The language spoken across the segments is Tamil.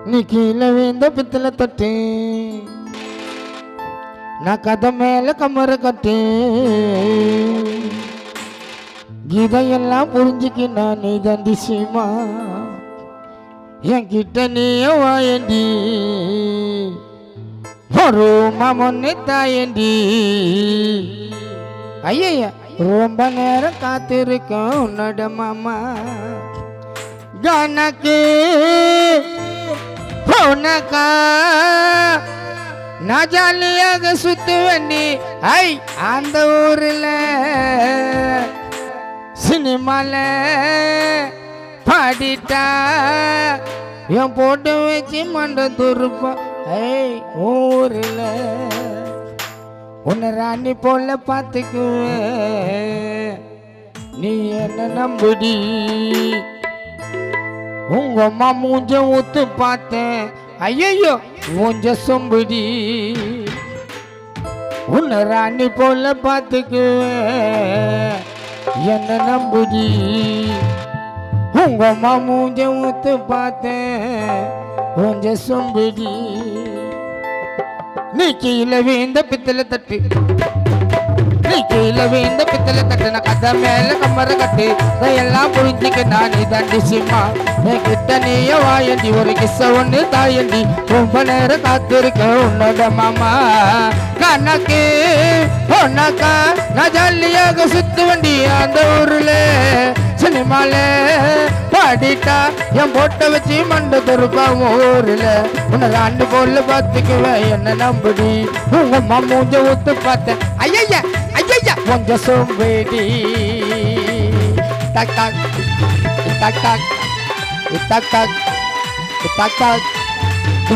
நீ கீழே வீந்த பித்தளை தட்டு நான் கதை மேல கமர கட்டு இதையெல்லாம் புரிஞ்சுக்கினா நீ தண்டி சீமா என்கிட்ட நீயே வாயண்டி ஒரு மாமொன்னு தாயண்டி ஐயா ரொம்ப நேரம் காத்திருக்கோம் உன்னோட மாமா கணக்கு போனக்கா நான் ஜாலியாக சுத்துவண்டி ஐ அந்த ஊரில் சினிமால பாடிட்டா என் போட்டு வச்சு மண்ட துருப்பா ஐய் ஊரில் உன்னை ராணி போல பார்த்துக்குவேன் நீ என்ன நம்புடி உங்க அம்மா மூஞ்ச ஊத்து பார்த்தேன் ஐயோ மூஞ்ச சொம்புடி உன்னை ராணி போல பார்த்துக்குவேன் என்ன நம்புடி உங்க அம்மா மூஞ்ச ஊத்து பார்த்தேன் மூஞ்ச சொம்புடி நீ கீழே வீந்த பித்தளை தட்டு நீ கீழே வீந்த பித்தளை தட்டு நான் கதை மேல கம்மர கட்டு எல்லாம் புரிஞ்சுக்க நான் தண்டி சிம்மா என் கிட்ட நீய வாயண்டி ஒரு கிஸ்ஸ ஒண்ணு தாயண்டி ரொம்ப நேரம் காத்திருக்க உன்னோட மாமா கணக்கு பொண்ணாக்கா நான் ஜாலியாக சுத்து வண்டி அந்த ஊர்ல சினிமால பாடிட்டா என் போட்ட வச்சு மண்ட துருப்பா ஊர்ல உன்னை ராண்டு போல பார்த்துக்குவேன் என்ன நம்புடி உங்க அம்மா மூஞ்ச ஊத்து பார்த்தேன் ஐயா ஐயா கொஞ்சம் சோம்பேடி டக் டக் டக் டக் டக் டக் டக் டக்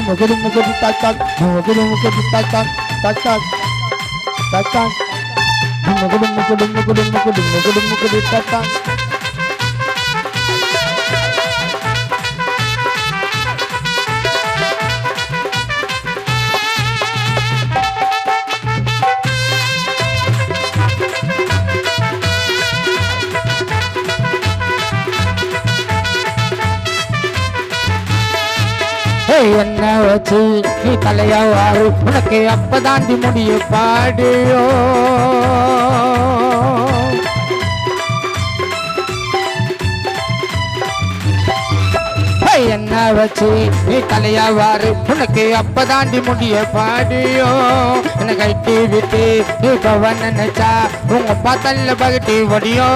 முகது முகது டக் டக் முகது முகது டக் டக் டக் டக் டக் டக் முகது முகது முகது முகது முகது முகது டக் டக் என்ன வச்சு நீ தலையா வாரு உனக்கு அப்பதாண்டி முடிய பாடியோ என்ன வச்சு நீ தலையா வாரு உனக்கு அப்பதாண்டி முடிய பாடியோ என்ன கைட்டி விட்டு நீ பவன் நினைச்சா உங்க பாத்தல்ல பகட்டி ஒடியோ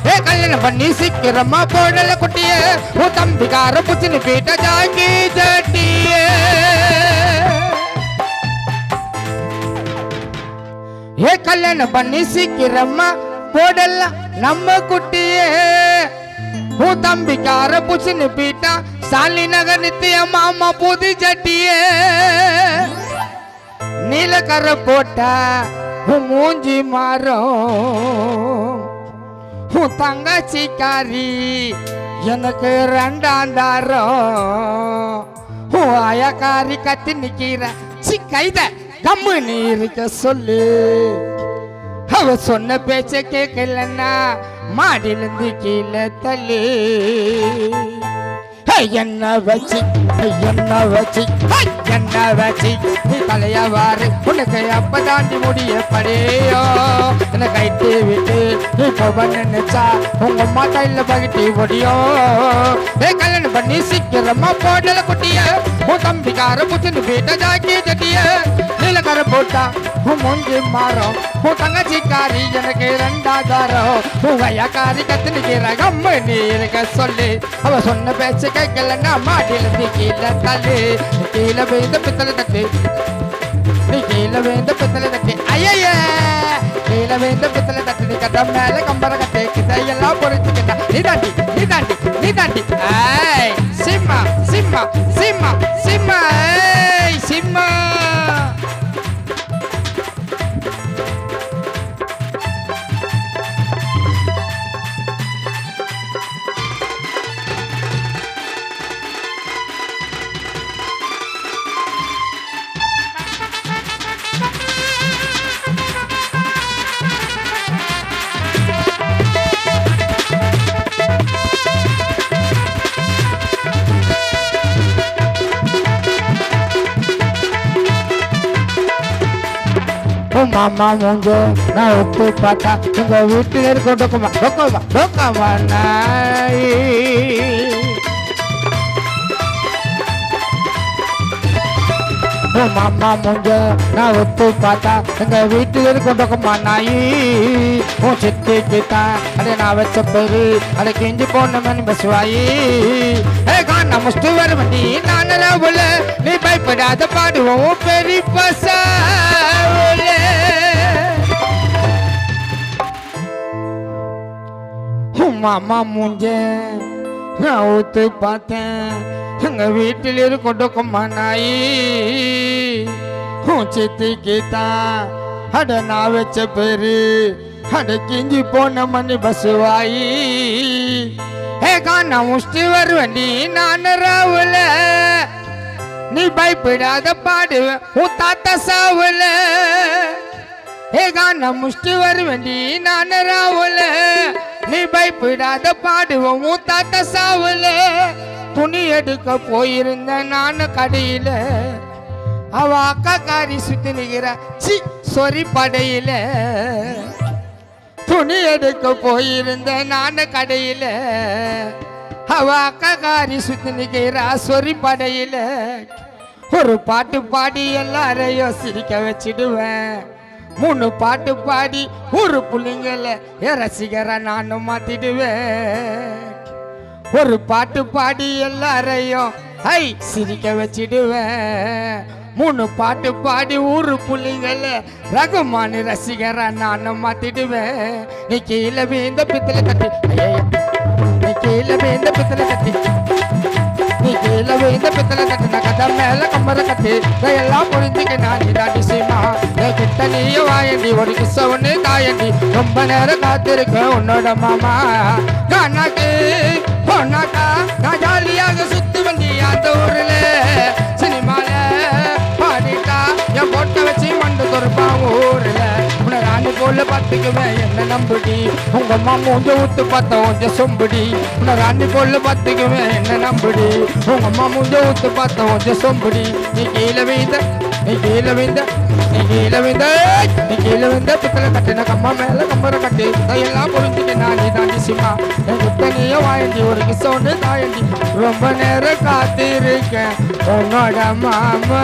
ஏ கல்யாணம் பண்ணி சீக்கிரமா போடல குட்டிய உன் தம்பிக்கார புச்சின்னு பீட்ட ஜாக்கி ஜட்டிய ஏ கல்யாணம் பண்ணி சீக்கிரமா போடல நம்ம குட்டியே உன் தம்பிக்கார புச்சின்னு பீட்டா சாலி நகர் நித்திய மாமா புது ஜட்டியே நீலக்கரை போட்டா உன் மூஞ்சி மாறும் உன் தங்கச்சிக்காரி எனக்கு ரெண்டாந்தாரம் உன் அயக்காரி கத்தி நிக்கிற கைத கம்மு நீ இருக்க சொல்லு அவ சொன்ன பேச்ச கேட்கலன்னா மாடிலிருந்து கீழே தள்ளு என்ன வச்சு என்ன வச்சு என்ன வச்சு நீ தலையா வாரு உனக்கு அப்பதாண்டி முடிய படையோ என்ன கைட்டு விட்டு நீ போவன் நினைச்சா உங்க அம்மா கையில பகிட்டி ஒடியோ ஏ கல்யாணம் பண்ணி சீக்கிரமா போடல குட்டிய உன் தம்பிக்கார புச்சுன்னு வீட்டை ஜாக்கி ஜட்டிய நீலக்கார போட்டா உன் மூஞ்சி மாறும் உன் தங்கச்சிக்காரி எனக்கு ரெண்டாதாரம் உன் ஐயாக்காரி கத்து நிக்கிற கம்மு நீ இருக்க சொல்லு அவ சொன்ன பேச்சு கேட்கலன்னா மாட்டிலிருந்து கீழே தள்ளு கீழே வேந்த பித்தளை தட்டு நீ கீழே வேந்த பித்தளை தட்டு ஐய கீழே வேந்த பித்தளை தட்டு நீ கதை மேல கம்பர கட்டு கிட்டையெல்லாம் பொறிச்சுக்கிட்டா நீ தாண்டி நீ தாண்டி நீ தாண்டி ஏய் சிம்மா சிம்மா சிம்மா சிம்மா ஏய் சிம்மா உன் மாமா மூஞ்ச நான் ஒத்து பார்த்தா உங்க வீட்டில் இருக்க டொக்கமா நாய். உன் மாமா மூஞ்ச நான் ஒத்து பார்த்தா எங்க வீட்டில் இருக்க டொக்கமா நாயி. உன் சித்திக்கிட்டா அதை நான் வச்ச பேரு அதை கிஞ்சி போன மணி பசுவாயி. காண முஸ்து வருவண்டி நான் உள்ள நீ பயப்படாத பாடுவோம் பெரிய பசாவுல. மாமா மூஞ்ச நான் ஊத்து பார்த்தேன் எங்க வீட்டில் இருக்கும் டொக்கமா நாயி. சித்திக்கிட்டா அட நான் வச்ச பேரு அட கிஞ்சி போன மணி பசுவாயி. காண முஷ்டி வருவண்டி நான் ராவுல நீ பயப்படாத பாடுவேன் உன் தாத்தா சாவுல. காண முஷ்டி வருவண்டி நான் ராவுல நீ பயப்படாத பாடுவோம் உன் தாத்தா சாவுல. துணி எடுக்க போயிருந்த நான் கடையில அவ அக்கா காரி சுத்தி நிக்கிற சி சொறி படையில. துணி எடுக்க போயிருந்த நான் கடையில அவ அக்கா காரி சுத்தி நிக்கிற சொறி படையில. ஒரு பாட்டு பாடி எல்லாரையும் சிரிக்க வச்சிடுவேன். 3 பாட்டு பாடி ஒரு புள்ளிங்கள ரசிகர நானும் மாத்திடுவேன். ஒரு பாட்டு பாடி எல்லாரையும் ஐ சிரிக்க வச்சிடுவேன். 3 பாட்டு பாடி ஊரு புள்ளிங்கள ரகுமானு ரசிகர நானும் மாத்திடுவேன். நீ கீழே வீந்த பித்தளை கட்டி நீ கீழே வீந்த பித்தளை கட்டி நீ கீழே வீந்த பித்தளை கட்டின கதை மேல கம்மரை கட்டி எல்லாம் புரிஞ்சுக்க நான் இதாட்டி சீமா. கிட்ட நீய வாயண்டி ஒரு கிச ஒண்ணு தாயண்டி ரொம்ப நேரம் காத்திருக்க உன்னோட மாமா. கானாக்கு போனாக்கா நான் ஜாலியாக சுத்து வண்டி அந்த ஊர்ல சினிமால பாடிட்டா என் பொட்டை வச்சு மண்டு துறப்பான் ஊர்ல. உன்னை ராணி போல பார்த்துக்குவேன் என்ன நம்புடி உங்க அம்மா மூஞ்ச ஊத்து பார்த்தா கொஞ்சம் சொம்புடி. உன்னை ராணி போல பார்த்துக்குவேன் என்ன நம்புடி உங்க அம்மா மூஞ்ச ஊத்து பார்த்தா கொஞ்சம் சொம்புடி. நீ கீழே வீந்த நீ கீழே வீந்த நீ கீழே வீந்த நீ கீழே வீந்த பித்தளை கட்டின கம்மா மேல கம்பரை கட்டி எல்லாம் புரிஞ்சுக்க நான் தாண்டி சிம்மா. என்கிட்ட நீய வாயண்டி ஒரு கிச ஒன்று தாயண்டி ரொம்ப நேரம் காத்திருக்கேன் உன்னோட மாமா.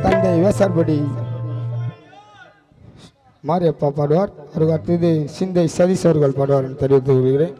தந்தை வேசார்படி மாரியப்பா பாடுவார். அவருக்கு அடுத்தது சிந்தை சதீஷ் அவர்கள் பாடுவார் தெரிவித்துக் கொள்கிறேன்.